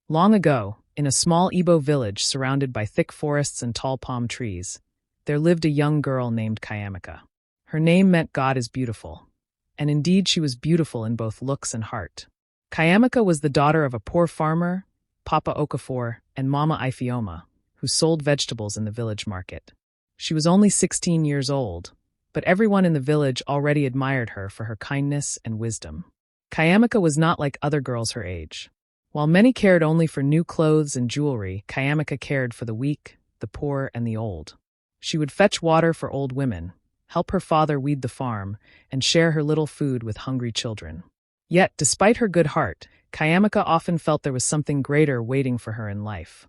Long ago, in a small Igbo village surrounded by thick forests and tall palm trees, there lived a young girl named Chiamaka. Her name meant God is beautiful, and indeed she was beautiful in both looks and heart. Chiamaka was the daughter of a poor farmer, Papa Okafor, and Mama Obioma, who sold vegetables in the village market. She was only 16 years old, but everyone in the village already admired her for her kindness and wisdom. Chiamaka was not like other girls her age. While many cared only for new clothes and jewelry, Chiamaka cared for the weak, the poor, and the old. She would fetch water for old women, help her father weed the farm, and share her little food with hungry children. Yet, despite her good heart, Chiamaka often felt there was something greater waiting for her in life,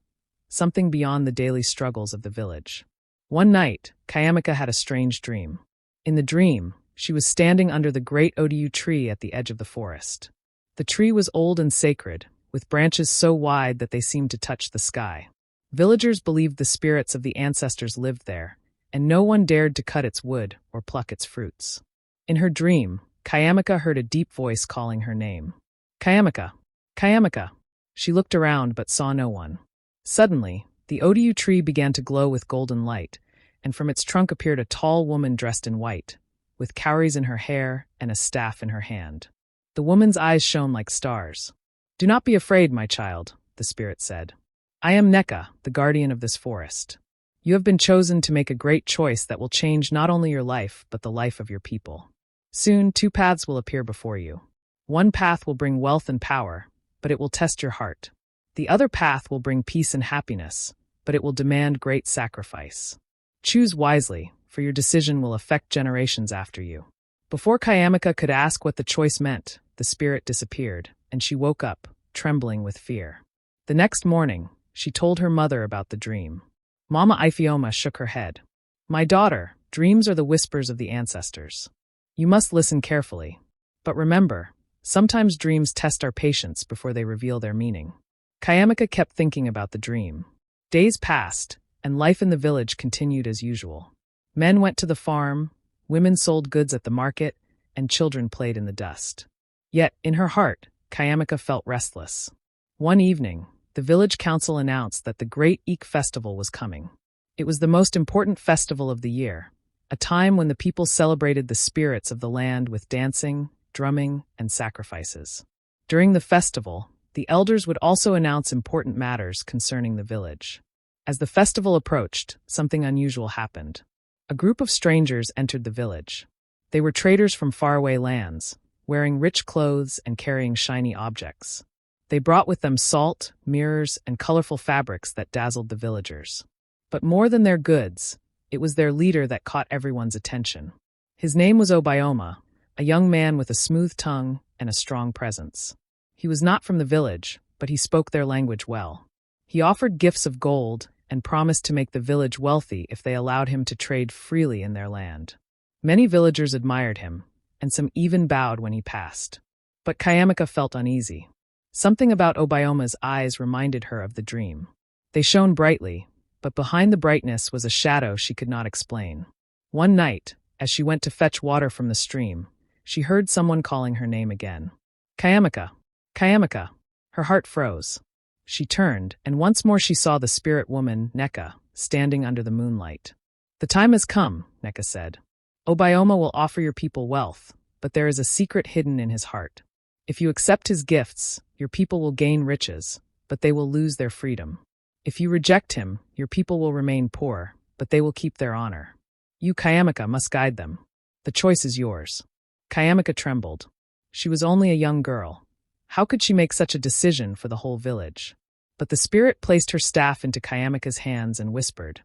something beyond the daily struggles of the village. One night, Chiamaka had a strange dream. In the dream, she was standing under the great Obioma tree at the edge of the forest. The tree was old and sacred, with branches so wide that they seemed to touch the sky. Villagers believed the spirits of the ancestors lived there, and no one dared to cut its wood or pluck its fruits. In her dream, Chiamaka heard a deep voice calling her name. Chiamaka! Chiamaka! She looked around but saw no one. Suddenly, the Obioma tree began to glow with golden light, and from its trunk appeared a tall woman dressed in white, with cowries in her hair and a staff in her hand. The woman's eyes shone like stars. "Do not be afraid, my child," the spirit said. "I am Nneka, the guardian of this forest. You have been chosen to make a great choice that will change not only your life, but the life of your people. Soon, two paths will appear before you. One path will bring wealth and power, but it will test your heart. The other path will bring peace and happiness, but it will demand great sacrifice. Choose wisely, for your decision will affect generations after you." Before Chiamaka could ask what the choice meant, the spirit disappeared, and she woke up, trembling with fear. The next morning, she told her mother about the dream. Mama Obioma shook her head. "My daughter, dreams are the whispers of the ancestors. You must listen carefully. But remember, sometimes dreams test our patience before they reveal their meaning." Chiamaka kept thinking about the dream. Days passed, and life in the village continued as usual. Men went to the farm, women sold goods at the market, and children played in the dust. Yet, in her heart, Chiamaka felt restless. One evening, the village council announced that the Great Eek Festival was coming. It was the most important festival of the year, a time when the people celebrated the spirits of the land with dancing, drumming, and sacrifices. During the festival, the elders would also announce important matters concerning the village. As the festival approached, something unusual happened. A group of strangers entered the village. They were traders from faraway lands, wearing rich clothes and carrying shiny objects. They brought with them salt, mirrors, and colorful fabrics that dazzled the villagers. But more than their goods, it was their leader that caught everyone's attention. His name was Obioma, a young man with a smooth tongue and a strong presence. He was not from the village, but he spoke their language well. He offered gifts of gold and promised to make the village wealthy if they allowed him to trade freely in their land. Many villagers admired him, and some even bowed when he passed. But Chiamaka felt uneasy. Something about Obioma's eyes reminded her of the dream. They shone brightly, but behind the brightness was a shadow she could not explain. One night, as she went to fetch water from the stream, she heard someone calling her name again. "Chiamaka! Chiamaka!" Her heart froze. She turned, and once more she saw the spirit woman, Nneka, standing under the moonlight. "The time has come," Nneka said. "Obioma will offer your people wealth, but there is a secret hidden in his heart. If you accept his gifts, your people will gain riches, but they will lose their freedom. If you reject him, your people will remain poor, but they will keep their honor. You, Chiamaka, must guide them. The choice is yours." Chiamaka trembled. She was only a young girl. How could she make such a decision for the whole village? But the spirit placed her staff into Chiamaka's hands and whispered,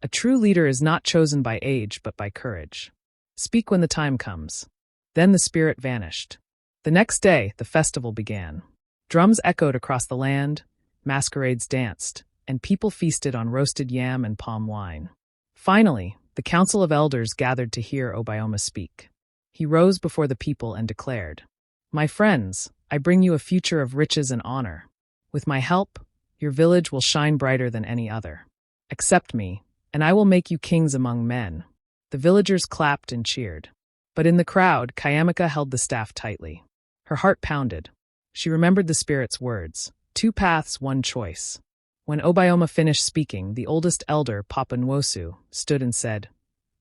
"A true leader is not chosen by age but by courage. Speak when the time comes." Then the spirit vanished. The next day, the festival began. Drums echoed across the land, masquerades danced, and people feasted on roasted yam and palm wine. Finally, the council of elders gathered to hear Obioma speak. He rose before the people and declared, "My friends, I bring you a future of riches and honor. With my help, your village will shine brighter than any other. Accept me, and I will make you kings among men." The villagers clapped and cheered. But in the crowd, Chiamaka held the staff tightly. Her heart pounded. She remembered the spirit's words, Two paths, one choice. When Obioma finished speaking, the oldest elder, Papa Nwosu, stood and said,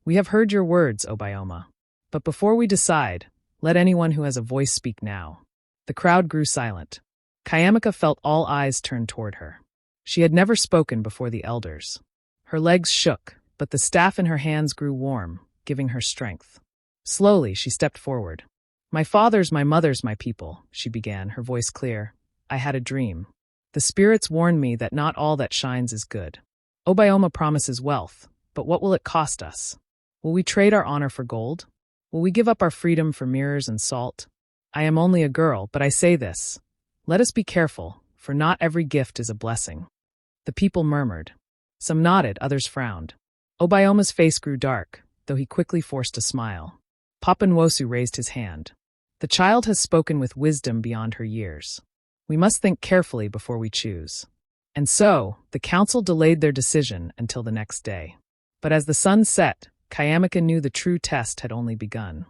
"We have heard your words, Obioma. But before we decide, let anyone who has a voice speak now." The crowd grew silent. Chiamaka felt all eyes turned toward her. She had never spoken before the elders. Her legs shook, but the staff in her hands grew warm, giving her strength. Slowly, she stepped forward. "My fathers, my mothers, my people," she began, her voice clear. "I had a dream. The spirits warned me that not all that shines is good. Obioma promises wealth, but what will it cost us? Will we trade our honor for gold? Will we give up our freedom for mirrors and salt? I am only a girl, but I say this. Let us be careful, for not every gift is a blessing." The people murmured. Some nodded, others frowned. Obioma's face grew dark, though he quickly forced a smile. Papa Nwosu raised his hand. "The child has spoken with wisdom beyond her years. We must think carefully before we choose." And so, the council delayed their decision until the next day. But as the sun set, Chiamaka knew the true test had only begun.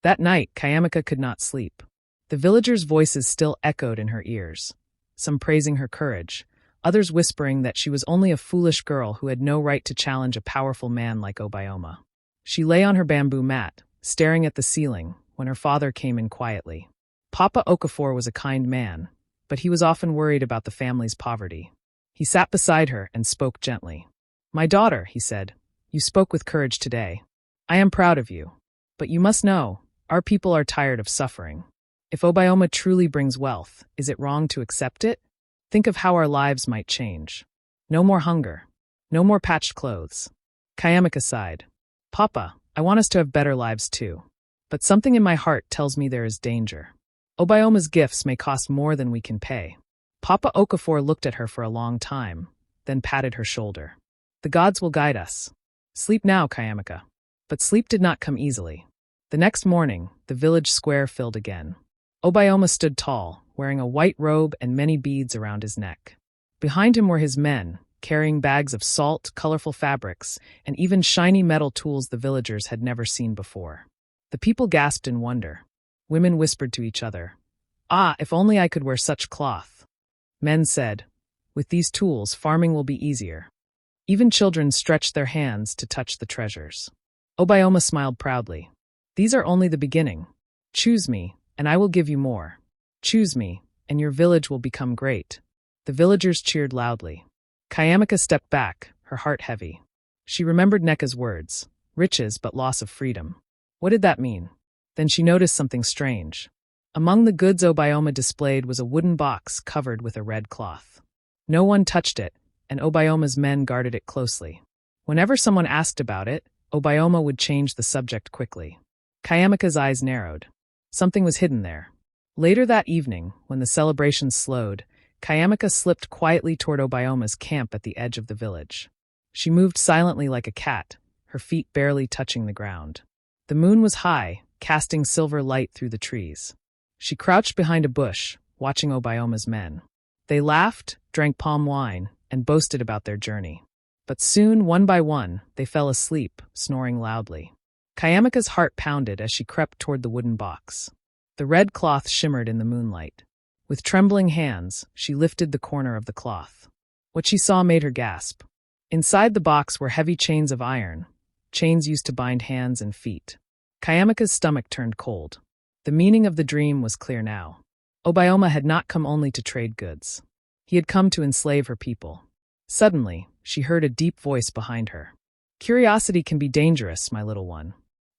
That night, Chiamaka could not sleep. The villagers' voices still echoed in her ears, some praising her courage, others whispering that she was only a foolish girl who had no right to challenge a powerful man like Obioma. She lay on her bamboo mat, staring at the ceiling, when her father came in quietly. Papa Okafor was a kind man, but he was often worried about the family's poverty. He sat beside her and spoke gently. "My daughter," he said, "you spoke with courage today. I am proud of you. But you must know, our people are tired of suffering. If Obioma truly brings wealth, is it wrong to accept it? Think of how our lives might change. No more hunger. No more patched clothes." Chiamaka sighed. "Papa, I want us to have better lives too. But something in my heart tells me there is danger. Obioma's gifts may cost more than we can pay." Papa Okafor looked at her for a long time, then patted her shoulder. "The gods will guide us. Sleep now, Chiamaka." But sleep did not come easily. The next morning, the village square filled again. Obioma stood tall, wearing a white robe and many beads around his neck. Behind him were his men, carrying bags of salt, colorful fabrics, and even shiny metal tools the villagers had never seen before. The people gasped in wonder. Women whispered to each other, "Ah, if only I could wear such cloth." Men said, "With these tools, farming will be easier." Even children stretched their hands to touch the treasures. Obioma smiled proudly. "These are only the beginning. Choose me, and I will give you more. Choose me, and your village will become great." The villagers cheered loudly. Chiamaka stepped back, her heart heavy. She remembered Nneka's words, riches but loss of freedom. What did that mean? Then she noticed something strange. Among the goods Obioma displayed was a wooden box covered with a red cloth. No one touched it, and Obioma's men guarded it closely. Whenever someone asked about it, Obioma would change the subject quickly. Chiamaka's eyes narrowed. Something was hidden there. Later that evening, when the celebrations slowed, Chiamaka slipped quietly toward Obioma's camp at the edge of the village. She moved silently like a cat, her feet barely touching the ground. The moon was high, casting silver light through the trees. She crouched behind a bush, watching Obioma's men. They laughed, drank palm wine, and boasted about their journey. But soon, one by one, they fell asleep, snoring loudly. Chiamaka's heart pounded as she crept toward the wooden box. The red cloth shimmered in the moonlight. With trembling hands, she lifted the corner of the cloth. What she saw made her gasp. Inside the box were heavy chains of iron, chains used to bind hands and feet. Chiamaka's stomach turned cold. The meaning of the dream was clear now. Obioma had not come only to trade goods. He had come to enslave her people. Suddenly, she heard a deep voice behind her. "Curiosity can be dangerous, my little one."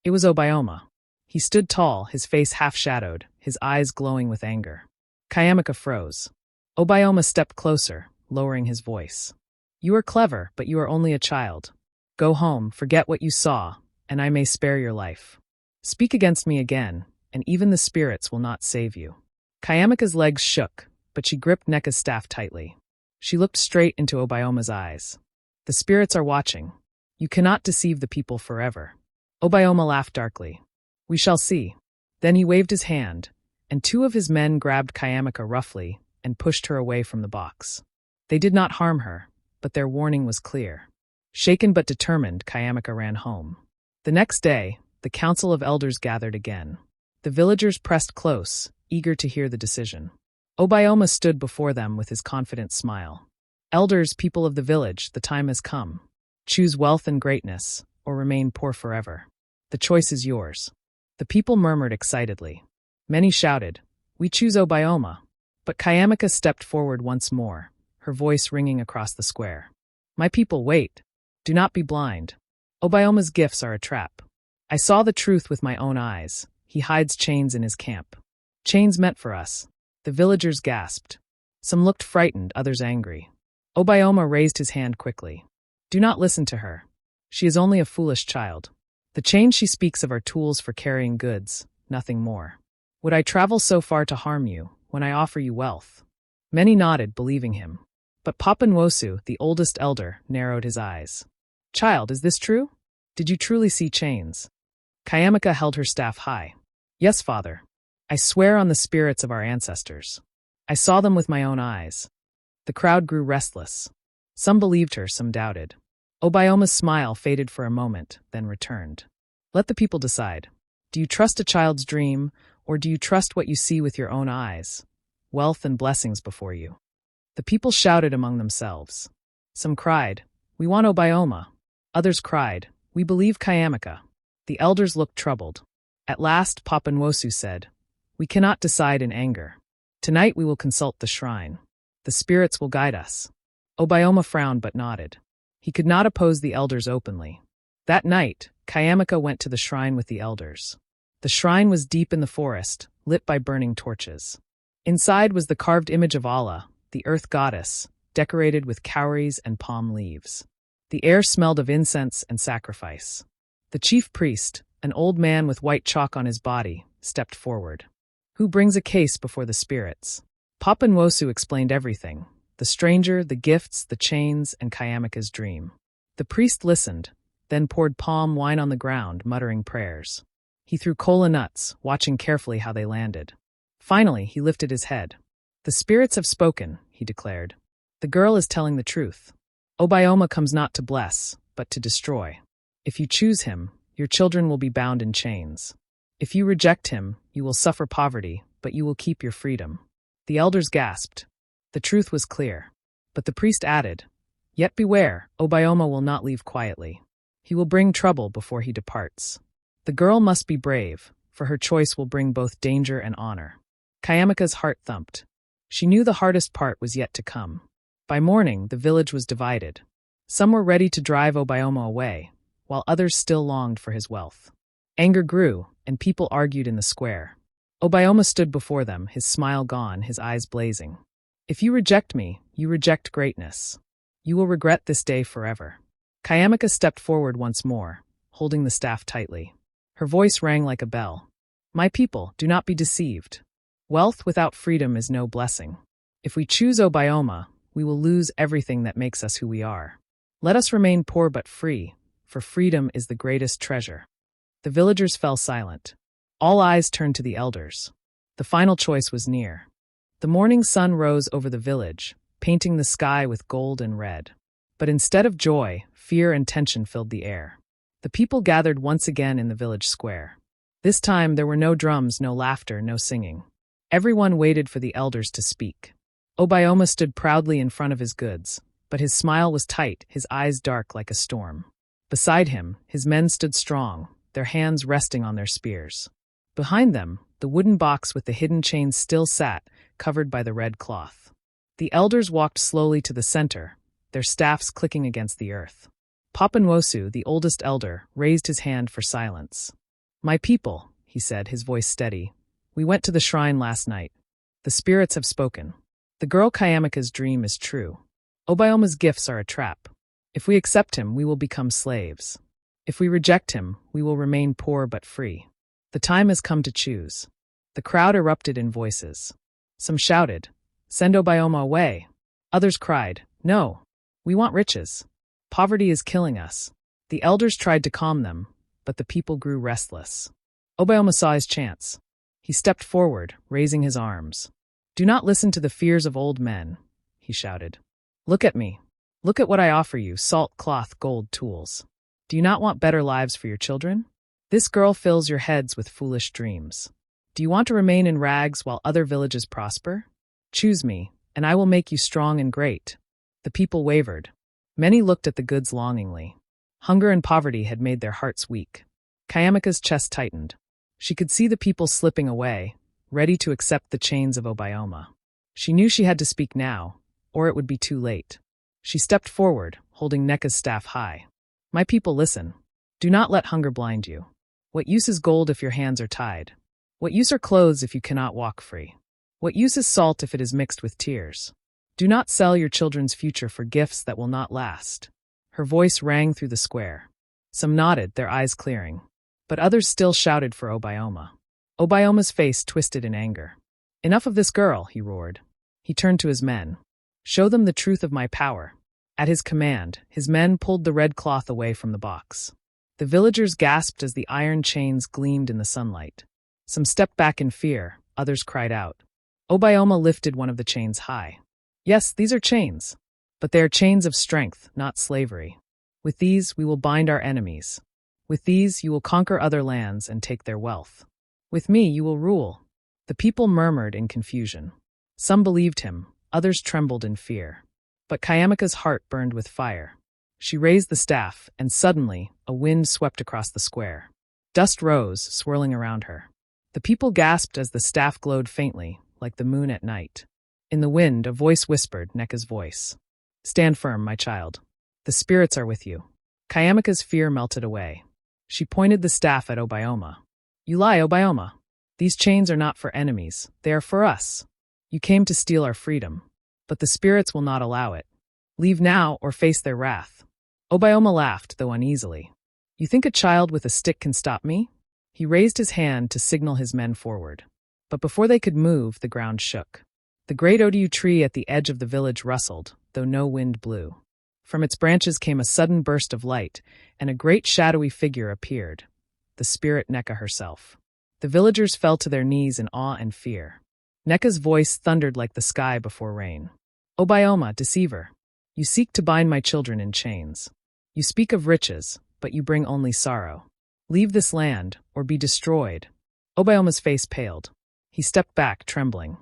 It was Obioma. He stood tall, his face half-shadowed, his eyes glowing with anger. Chiamaka froze. Obioma stepped closer, lowering his voice. "You are clever, but you are only a child. Go home, forget what you saw, and I may spare your life. Speak against me again, and even the spirits will not save you." Chiamaka's legs shook, but she gripped Nneka's staff tightly. She looked straight into Obioma's eyes. "The spirits are watching. You cannot deceive the people forever." Obioma laughed darkly. "We shall see." Then he waved his hand, and two of his men grabbed Chiamaka roughly and pushed her away from the box. They did not harm her, but their warning was clear. Shaken but determined, Chiamaka ran home. The next day, the council of elders gathered again. The villagers pressed close, eager to hear the decision. Obioma stood before them with his confident smile. Elders, people of the village, the time has come. Choose wealth and greatness, or remain poor forever. The choice is yours. The people murmured excitedly. Many shouted, "We choose Obioma." But Chiamaka stepped forward once more, her voice ringing across the square. "My people, wait. Do not be blind. Obioma's gifts are a trap. I saw the truth with my own eyes. He hides chains in his camp. Chains meant for us." The villagers gasped. Some looked frightened, others angry. Obioma raised his hand quickly. "Do not listen to her. She is only a foolish child. The chains she speaks of are tools for carrying goods, nothing more. Would I travel so far to harm you, when I offer you wealth?" Many nodded, believing him. But Papa Nwosu, the oldest elder, narrowed his eyes. "Child, is this true? Did you truly see chains?" Chiamaka held her staff high. "Yes, father. I swear on the spirits of our ancestors. I saw them with my own eyes." The crowd grew restless. Some believed her, some doubted. Obioma's smile faded for a moment, then returned. "Let the people decide. Do you trust a child's dream, or do you trust what you see with your own eyes? Wealth and blessings before you." The people shouted among themselves. Some cried, "We want Obioma." Others cried, "We believe Chiamaka." The elders looked troubled. At last Papa Nwosu said, "We cannot decide in anger. Tonight we will consult the shrine. The spirits will guide us." Obioma frowned but nodded. He could not oppose the elders openly. That night, Chiamaka went to the shrine with the elders. The shrine was deep in the forest, lit by burning torches. Inside was the carved image of Allah, the earth goddess, decorated with cowries and palm leaves. The air smelled of incense and sacrifice. The chief priest, an old man with white chalk on his body, stepped forward. "Who brings a case before the spirits?" Papa Nwosu explained everything: the stranger, the gifts, the chains, and Chiamaka's dream. The priest listened, then poured palm wine on the ground, muttering prayers. He threw kola nuts, watching carefully how they landed. Finally, he lifted his head. "The spirits have spoken," he declared. "The girl is telling the truth. Obioma comes not to bless, but to destroy. If you choose him, your children will be bound in chains. If you reject him, you will suffer poverty, but you will keep your freedom." The elders gasped. The truth was clear. But the priest added, "Yet beware, Obioma will not leave quietly. He will bring trouble before he departs. The girl must be brave, for her choice will bring both danger and honor." Chiamaka's heart thumped. She knew the hardest part was yet to come. By morning, the village was divided. Some were ready to drive Obioma away, while others still longed for his wealth. Anger grew, and people argued in the square. Obioma stood before them, his smile gone, his eyes blazing. "If you reject me, you reject greatness. You will regret this day forever." Chiamaka stepped forward once more, holding the staff tightly. Her voice rang like a bell. "My people, do not be deceived. Wealth without freedom is no blessing. If we choose Obioma, we will lose everything that makes us who we are. Let us remain poor but free, for freedom is the greatest treasure." The villagers fell silent. All eyes turned to the elders. The final choice was near. The morning sun rose over the village, painting the sky with gold and red. But instead of joy, fear and tension filled the air. The people gathered once again in the village square. This time there were no drums, no laughter, no singing. Everyone waited for the elders to speak. Obioma stood proudly in front of his goods, but his smile was tight, his eyes dark like a storm. Beside him, his men stood strong, their hands resting on their spears. Behind them, the wooden box with the hidden chains still sat, covered by the red cloth. The elders walked slowly to the center, their staffs clicking against the earth. Papa Nwosu, the oldest elder, raised his hand for silence. "My people," he said, his voice steady, "we went to the shrine last night. The spirits have spoken. The girl Chiamaka's dream is true. Obioma's gifts are a trap. If we accept him, we will become slaves. If we reject him, we will remain poor but free. The time has come to choose." The crowd erupted in voices. Some shouted, "Send Obioma away." Others cried, "No, we want riches. Poverty is killing us." The elders tried to calm them, but the people grew restless. Obioma saw his chance. He stepped forward, raising his arms. "Do not listen to the fears of old men," he shouted. "Look at me. Look at what I offer you: salt, cloth, gold, tools. Do you not want better lives for your children? This girl fills your heads with foolish dreams. Do you want to remain in rags while other villages prosper? Choose me, and I will make you strong and great." The people wavered. Many looked at the goods longingly. Hunger and poverty had made their hearts weak. Chiamaka's chest tightened. She could see the people slipping away, ready to accept the chains of Obioma. She knew she had to speak now, or it would be too late. She stepped forward, holding Nneka's staff high. "My people, listen. Do not let hunger blind you. What use is gold if your hands are tied? What use are clothes if you cannot walk free? What use is salt if it is mixed with tears? Do not sell your children's future for gifts that will not last." Her voice rang through the square. Some nodded, their eyes clearing. But others still shouted for Obioma. Obioma's face twisted in anger. "Enough of this girl," he roared. He turned to his men. "Show them the truth of my power." At his command, his men pulled the red cloth away from the box. The villagers gasped as the iron chains gleamed in the sunlight. Some stepped back in fear, others cried out. Obioma lifted one of the chains high. "Yes, these are chains. But they are chains of strength, not slavery. With these we will bind our enemies. With these you will conquer other lands and take their wealth. With me you will rule." The people murmured in confusion. Some believed him, others trembled in fear. But Chiamaka's heart burned with fire. She raised the staff, and suddenly a wind swept across the square. Dust rose, swirling around her. The people gasped as the staff glowed faintly, like the moon at night. In the wind, a voice whispered, Nneka's voice. "Stand firm, my child. The spirits are with you." Chiamaka's fear melted away. She pointed the staff at Obioma. "You lie, Obioma. These chains are not for enemies. They are for us. You came to steal our freedom. But the spirits will not allow it. Leave now or face their wrath." Obioma laughed, though uneasily. "You think a child with a stick can stop me?" He raised his hand to signal his men forward. But before they could move, the ground shook. The great Odiu tree at the edge of the village rustled, though no wind blew. From its branches came a sudden burst of light, and a great shadowy figure appeared, the spirit Nneka herself. The villagers fell to their knees in awe and fear. Nneka's voice thundered like the sky before rain. "Obioma, deceiver, you seek to bind my children in chains. You speak of riches, but you bring only sorrow. Leave this land, or be destroyed." Obioma's face paled. He stepped back, trembling.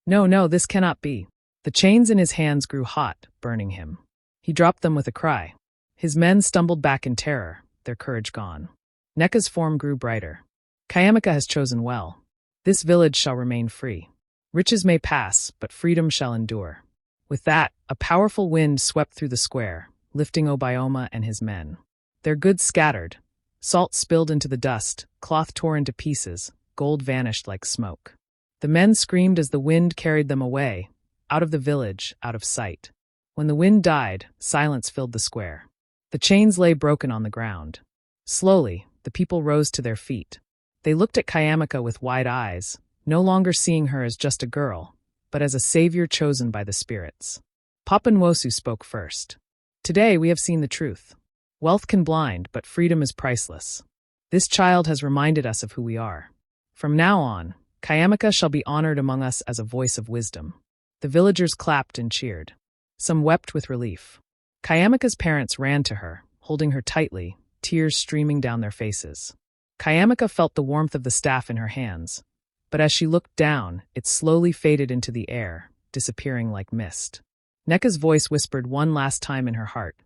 No, this cannot be." The chains in his hands grew hot, burning him. He dropped them with a cry. His men stumbled back in terror, their courage gone. Nneka's form grew brighter. "Chiamaka has chosen well. This village shall remain free. Riches may pass, but freedom shall endure." With that, a powerful wind swept through the square, lifting Obioma and his men. Their goods scattered. Salt spilled into the dust, cloth tore into pieces, gold vanished like smoke. The men screamed as the wind carried them away, out of the village, out of sight. When the wind died, silence filled the square. The chains lay broken on the ground. Slowly, the people rose to their feet. They looked at Chiamaka with wide eyes, no longer seeing her as just a girl, but as a savior chosen by the spirits. Papa Nwosu spoke first. "Today we have seen the truth. Wealth can blind, but freedom is priceless. This child has reminded us of who we are. From now on, Chiamaka shall be honored among us as a voice of wisdom." The villagers clapped and cheered. Some wept with relief. Chiamaka's parents ran to her, holding her tightly, tears streaming down their faces. Chiamaka felt the warmth of the staff in her hands, but as she looked down, it slowly faded into the air, disappearing like mist. Nneka's voice whispered one last time in her heart,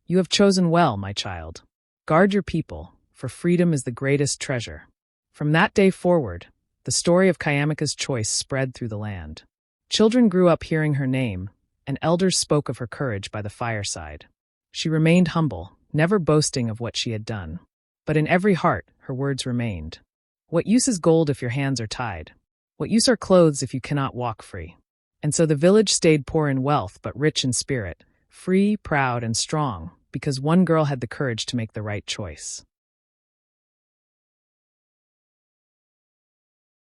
"You have chosen well, my child. Guard your people, for freedom is the greatest treasure." From that day forward, the story of Chiamaka's choice spread through the land. Children grew up hearing her name, and elders spoke of her courage by the fireside. She remained humble, never boasting of what she had done. But in every heart, her words remained. "What use is gold if your hands are tied? What use are clothes if you cannot walk free?" And so the village stayed poor in wealth but rich in spirit, free, proud, and strong, because one girl had the courage to make the right choice.